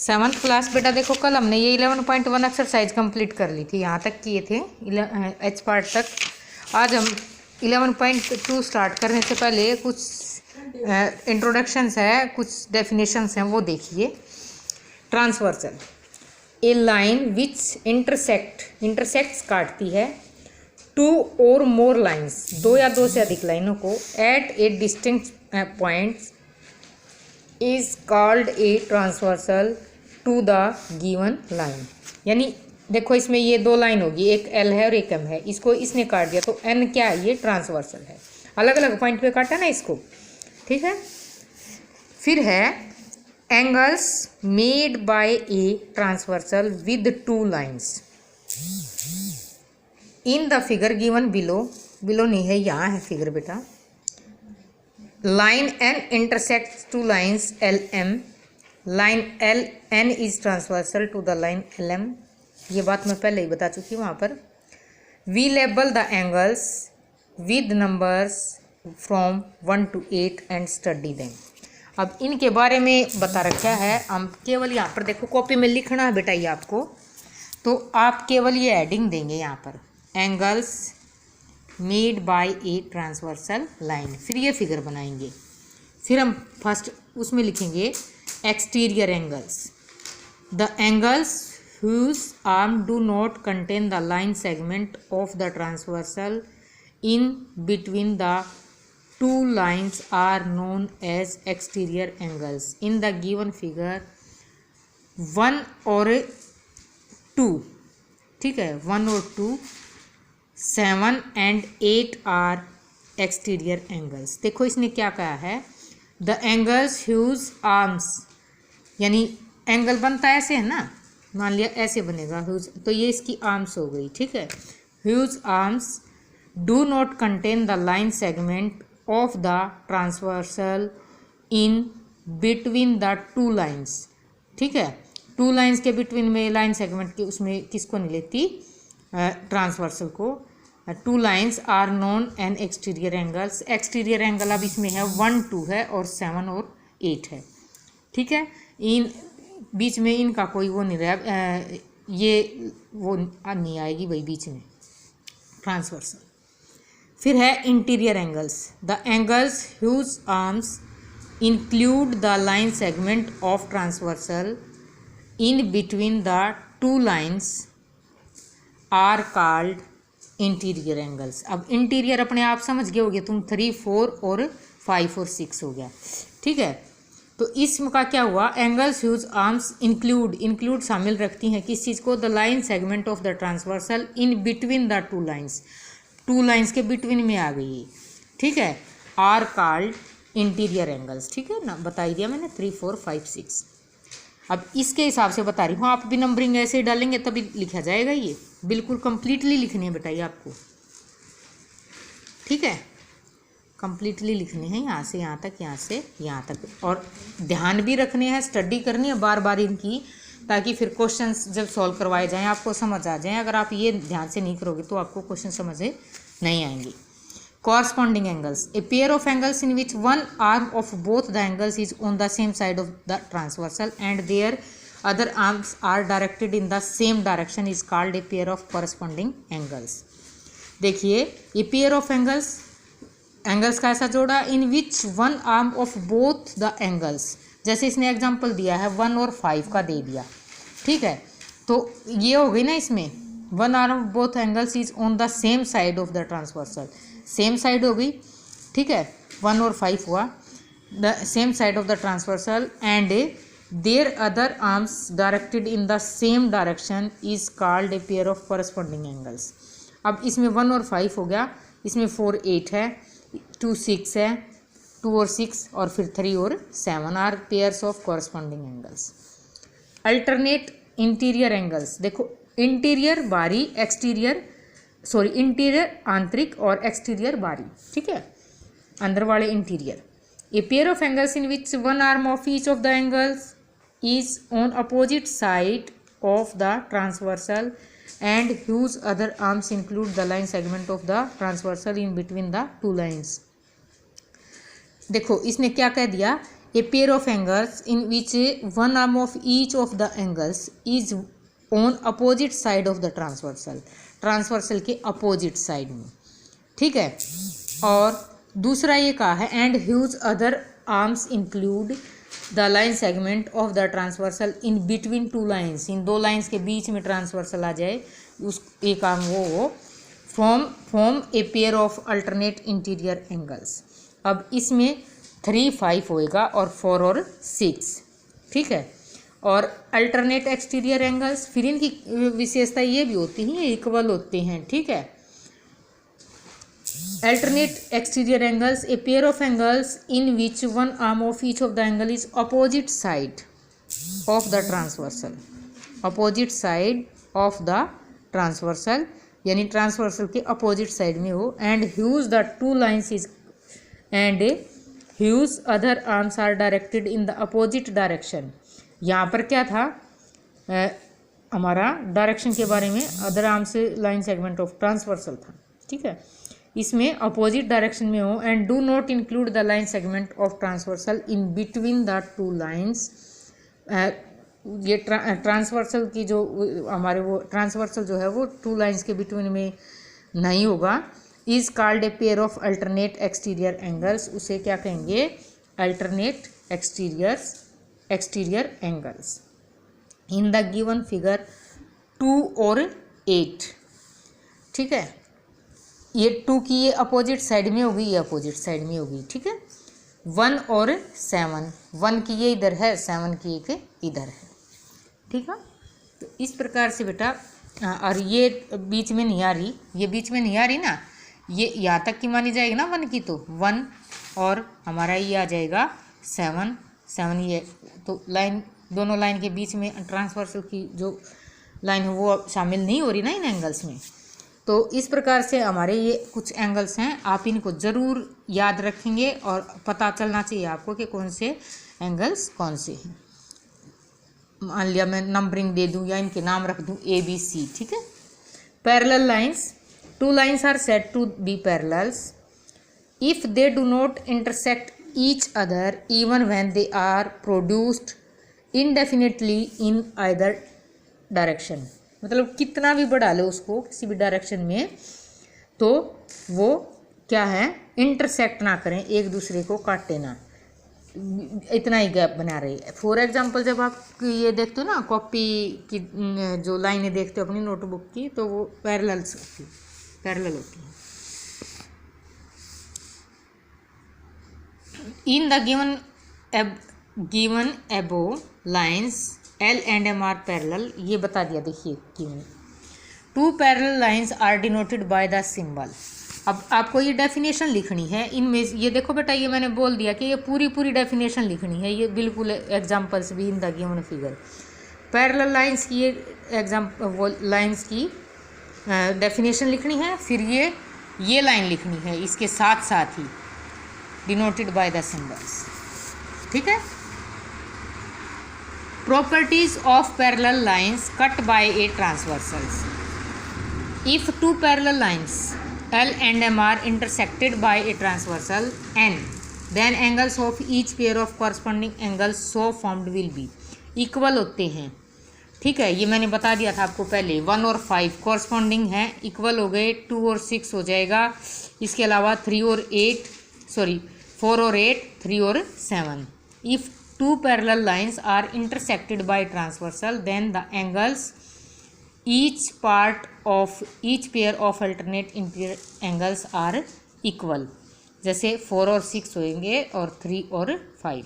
Seventh class बेटा देखो कल हमने ये 11.1 एक्सरसाइज कंप्लीट कर ली थी, यहाँ तक किए थे एच पार्ट तक। आज हम 11.2 स्टार्ट करने से पहले कुछ इंट्रोडक्शंस है, कुछ डेफिनेशंस हैं, वो देखिए। Transversal, A line which intersects काटती है टू और मोर लाइन्स, दो या दो से अधिक लाइनों को, at a distinct points is called a transversal to the given line. यानी देखो इसमें ये दो लाइन होगी, एक एल है और एक एम है, इसको इसने काट दिया तो एन क्या है, ये ट्रांसवर्सल है। अलग अलग पॉइंट पे काटा ना इसको, ठीक है। फिर है angles made by a transversal with two lines in the figure given below नहीं है, यहाँ है फिगर बेटा। line n intersects two lines LM, line LN is transversal to the line LM, ये बात मैं पहले ही बता चुकी हूँ वहाँ पर। We label the angles with numbers from 1 to 8 and study them। अब इनके बारे में बता रखा है, हम केवल यहाँ पर देखो कॉपी में लिखना है बेटा ये आपको, तो आप केवल ये हेडिंग देंगे यहाँ पर, angles made by a transversal line, फिर ये फिगर बनाएंगे। फिर हम फर्स्ट उसमें लिखेंगे exterior angles, the angles whose arm do not contain the line segment of the transversal in between the two lines are known as exterior angles in the given figure 1 और 2, ठीक है, 1 और 2, 7 and 8 are exterior angles. देखो इसने क्या कहा है, the angles whose arms, यानी एंगल बनता है ऐसे है ना, मान लिया ऐसे बनेगा ह्यूज, तो ये इसकी आर्म्स हो गई, ठीक है। Whose arms do not contain the line segment of the transversal in between the two lines, ठीक है। टू लाइन्स के बिटवीन में लाइन सेगमेंट के उसमें किसको नहीं लेती, ट्रांसवर्सल को। Two lines are known an exterior angles, exterior angle अब इसमें है 1, 2 है और 7 और 8 है, ठीक है। इन बीच में इनका कोई वो नहीं रहा, ये वो नहीं आएगी भाई बीच में ट्रांसवर्सल। फिर है interior angles, the angles whose arms include the line segment of transversal in between the two lines are called interior angles. अब इंटीरियर अपने आप समझ गए होगे तुम, 3, 4 और 5 और 6 हो गया, ठीक है। तो इसमें का क्या हुआ, एंगल्स ह्यूज आर्म्स इंक्लूड शामिल रखती हैं किस चीज़ को, the line segment of the transversal in between the two lines के बिटवीन में आ गई, ठीक है, आर कॉल्ड इंटीरियर एंगल्स, ठीक है ना, बता ही दिया मैंने, 3, 4, 5, 6। अब इसके हिसाब से बता रही हूँ, आप भी नंबरिंग ऐसे ही डालेंगे तभी लिखा जाएगा, ये बिल्कुल कंप्लीटली लिखनी है बेटा ये आपको, ठीक है, कंप्लीटली लिखनी है, यहाँ से यहाँ तक, यहाँ से यहाँ तक, और ध्यान भी रखने हैं, स्टडी करनी है बार बार इनकी, ताकि फिर क्वेश्चंस जब सॉल्व करवाए जाएं आपको समझ आ जाएं। अगर आप ये ध्यान से नहीं करोगे तो आपको क्वेश्चन समझ नहीं आएंगे। Corresponding angles, a pair of angles in which one arm of both the angles is on the same side of the transversal and their other arms are directed in the same direction is called a pair of corresponding angles। देखिए ये pair of angles का ऐसा जोड़ा in which one arm of both the angles, जैसे इसने example दिया है 1 और 5 का दे दिया, ठीक है, तो ये हो गई ना इसमें, one arm of both angles is on the same side of the transversal, same side हो गई, ठीक है, 1 और 5 हुआ, the same side of the transversal and there other arms directed in the same direction is called a pair of corresponding angles. अब इसमें 1 और 5 हो गया, इसमें 4, 8 है, 2, 6 है, 2 और 6 और फिर 3 और 7 are pairs of corresponding angles. Alternate interior angles, देखो इंटीरियर बारी, इंटीरियर आंतरिक और एक्सटीरियर बारी, ठीक है, अंदर वाले interior. A pair of angles in which one arm of each of the angles is on opposite side of the transversal and whose other arms include the line segment of the transversal in between the two lines. देखो इसने क्या कह दिया, a pair of angles in which one arm of each of the angles is on opposite side of the transversal, transversal के opposite side में, ठीक है। और दूसरा ये कहा है and whose other arms include the line segment of the transversal in between two lines, इन दो लाइन्स के बीच में ट्रांसवर्सल आ जाए, उस एक आर्म वो form A pair of alternate interior angles. अब इसमें 3, 5 होएगा और 4 और 6, ठीक है। और अल्टरनेट एक्सटीरियर एंगल्स, फिर इनकी विशेषता ये भी होती है इक्वल होते हैं, ठीक है। Alternate exterior angles a pair of angles in which one arm of each of the angle is opposite side of the transversal, opposite side of the transversal यानी ट्रांसवर्सल के अपोजिट साइड में हो, and whose the two lines is and whose other arms are directed in the opposite direction. यहाँ पर क्या था हमारा direction के बारे में, अदर आर्म से लाइन सेगमेंट ऑफ ट्रांसवर्सल था, ठीक है। इसमें अपोजिट डायरेक्शन में हो, and do not include the line segment of transversal in between the two lines. ये ट्रांसवर्सल की जो हमारे वो ट्रांसवर्सल जो है वो टू लाइन्स के बिटवीन में नहीं होगा। Is called a pair of alternate exterior angles, उसे क्या कहेंगे, alternate exterior angles. In the given figure 2 और 8, ठीक है। ये 2 की ये अपोजिट साइड में होगी, ये अपोजिट साइड में होगी, ठीक है। 1 और 7, 1 की ये इधर है, 7 की एक इधर है, ठीक है। तो इस प्रकार से बेटा, और ये बीच में नहीं आ रही, ये बीच में नहीं आ रही ना, ये यहाँ तक की मानी जाएगी ना 1 की, तो 1 और हमारा ये आ जाएगा 7 ये, तो लाइन दोनों लाइन के बीच में ट्रांसवर्सल की जो लाइन है वो शामिल नहीं हो रही ना इन एंगल्स में। तो इस प्रकार से हमारे ये कुछ एंगल्स हैं, आप इनको ज़रूर याद रखेंगे और पता चलना चाहिए आपको कि कौन से एंगल्स कौन से हैं। मान लिया मैं नंबरिंग दे दूं या इनके नाम रख दूं ABC, ठीक है। Parallel lines, 2 lines are said to be parallels if they do not intersect each other even when they are produced indefinitely in either direction। मतलब कितना भी बढ़ा लो उसको किसी भी डायरेक्शन में, तो वो क्या है, इंटरसेक्ट ना करें, एक दूसरे को काटे ना, इतना ही गैप बना रही है। फॉर एग्जांपल जब आप ये देखते हो ना कॉपी की जो लाइनें देखते हो अपनी नोटबुक की, तो वो पैरेलल होती है। In the given above lines L and M are parallel, ये बता दिया, देखिए given 2 parallel lines are denoted by the symbol. अब आपको ये डेफिनेशन लिखनी है इनमें, ये देखो बेटा, ये मैंने बोल दिया कि ये पूरी डेफिनेशन लिखनी है, ये बिल्कुल एग्जांपल्स भी इन the given figure. Parallel lines की वो लाइन्स की डेफिनेशन लिखनी है, फिर ये लाइन लिखनी है इसके साथ साथ ही, डिनोटेड बाय द सिंबल्स, ठीक है। Properties of parallel lines cut by a transversals. If 2 parallel lines L and M are intersected by a transversal N, then angles of each pair of corresponding angles so formed will be equal होते हैं, ठीक है। ये मैंने बता दिया था आपको पहले, 1 और 5 कॉरस्पॉन्डिंग हैं, इक्वल हो गए, 2 और 6 हो जाएगा। इसके अलावा 4 और 8, 3 और 7। If 2 parallel lines are intersected by transversal then the angles each pair of alternate interior angles are equal, जैसे 4 और 6 होंगे और 3 और 5।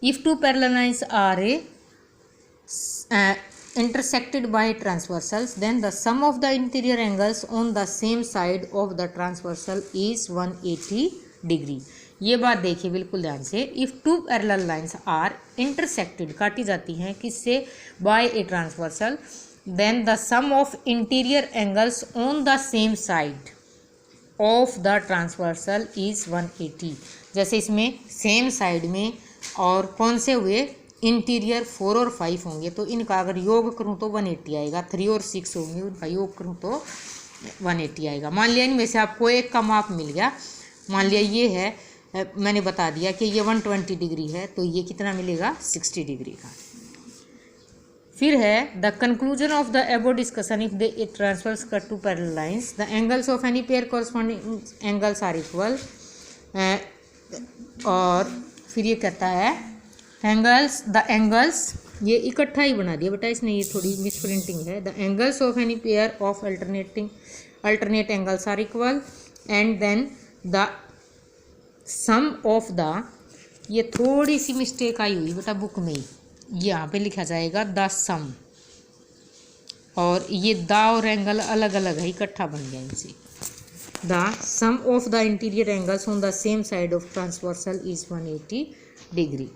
If 2 parallel lines are intersected by transversals then the sum of the interior angles on the same side of the transversal is 180 degree। ये बात देखिए बिल्कुल ध्यान से। If 2 parallel lines are intersected, काटी जाती हैं किससे, by a transversal, then the sum of interior angles on the same side of the transversal is 180। जैसे इसमें सेम साइड में और कौन से हुए, इंटीरियर 4 और 5 होंगे, तो इनका अगर योग करूँ तो 180 आएगा। 3 और 6 होंगे, उनका योग करूँ तो 180 आएगा। मान लिया इनमें से आपको एक का माप मिल गया, मान लिया ये है मैंने बता दिया कि ये 120 डिग्री है, तो ये कितना मिलेगा 60 डिग्री का। फिर है the conclusion of the above discussion if the it transfers cut two parallel lines the angles of any pair corresponding angles are equal. और फिर ये कहता है द एंगल्स, ये इकट्ठा ही बना दिया बेटा इसने, ये थोड़ी मिसप्रिंटिंग है। The angles of any pair of alternate angles are equal and then the sum of the, ये थोड़ी सी मिस्टेक आई हुई बेटा बुक में ही, यहाँ पे लिखा जाएगा द सम, और ये द और एंगल अलग अलग है, इकट्ठा बन गया इनसे। The sum of the interior angles on the same side of transversal is 180 degree.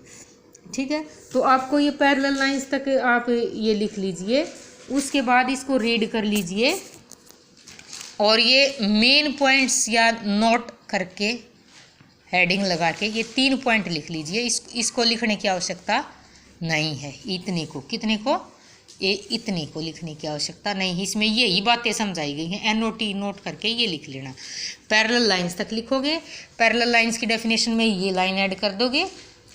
ठीक है, तो आपको ये पैरेलल लाइंस तक आप ये लिख लीजिए, उसके बाद इसको रीड कर लीजिए और ये मेन पॉइंट्स या नोट करके हेडिंग लगा के ये 3 पॉइंट लिख लीजिए। इसको लिखने की आवश्यकता नहीं है, इतने को, कितने को, इतने को लिखने की आवश्यकता नहीं है, इसमें यही बातें समझाई गई हैं। NOT नोट करके ये लिख लेना। पैरेलल लाइंस तक लिखोगे, पैरेलल लाइंस की डेफिनेशन में ये लाइन ऐड कर दोगे।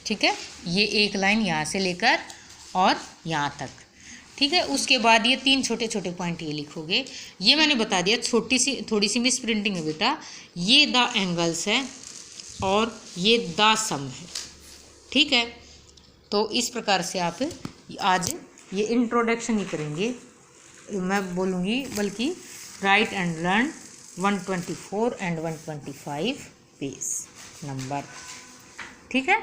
ठीक है, ये एक लाइन यहाँ से लेकर और यहाँ तक। ठीक है, उसके बाद ये 3 छोटे छोटे पॉइंट ये लिखोगे। ये मैंने बता दिया, थोड़ी सी मिस प्रिंटिंग है बेटा, ये द एंगल्स है और ये द सम है। ठीक है, तो इस प्रकार से आप आज ये इंट्रोडक्शन ही करेंगे, मैं बोलूँगी, बल्कि right and learn 124 and 125 page number. ठीक है।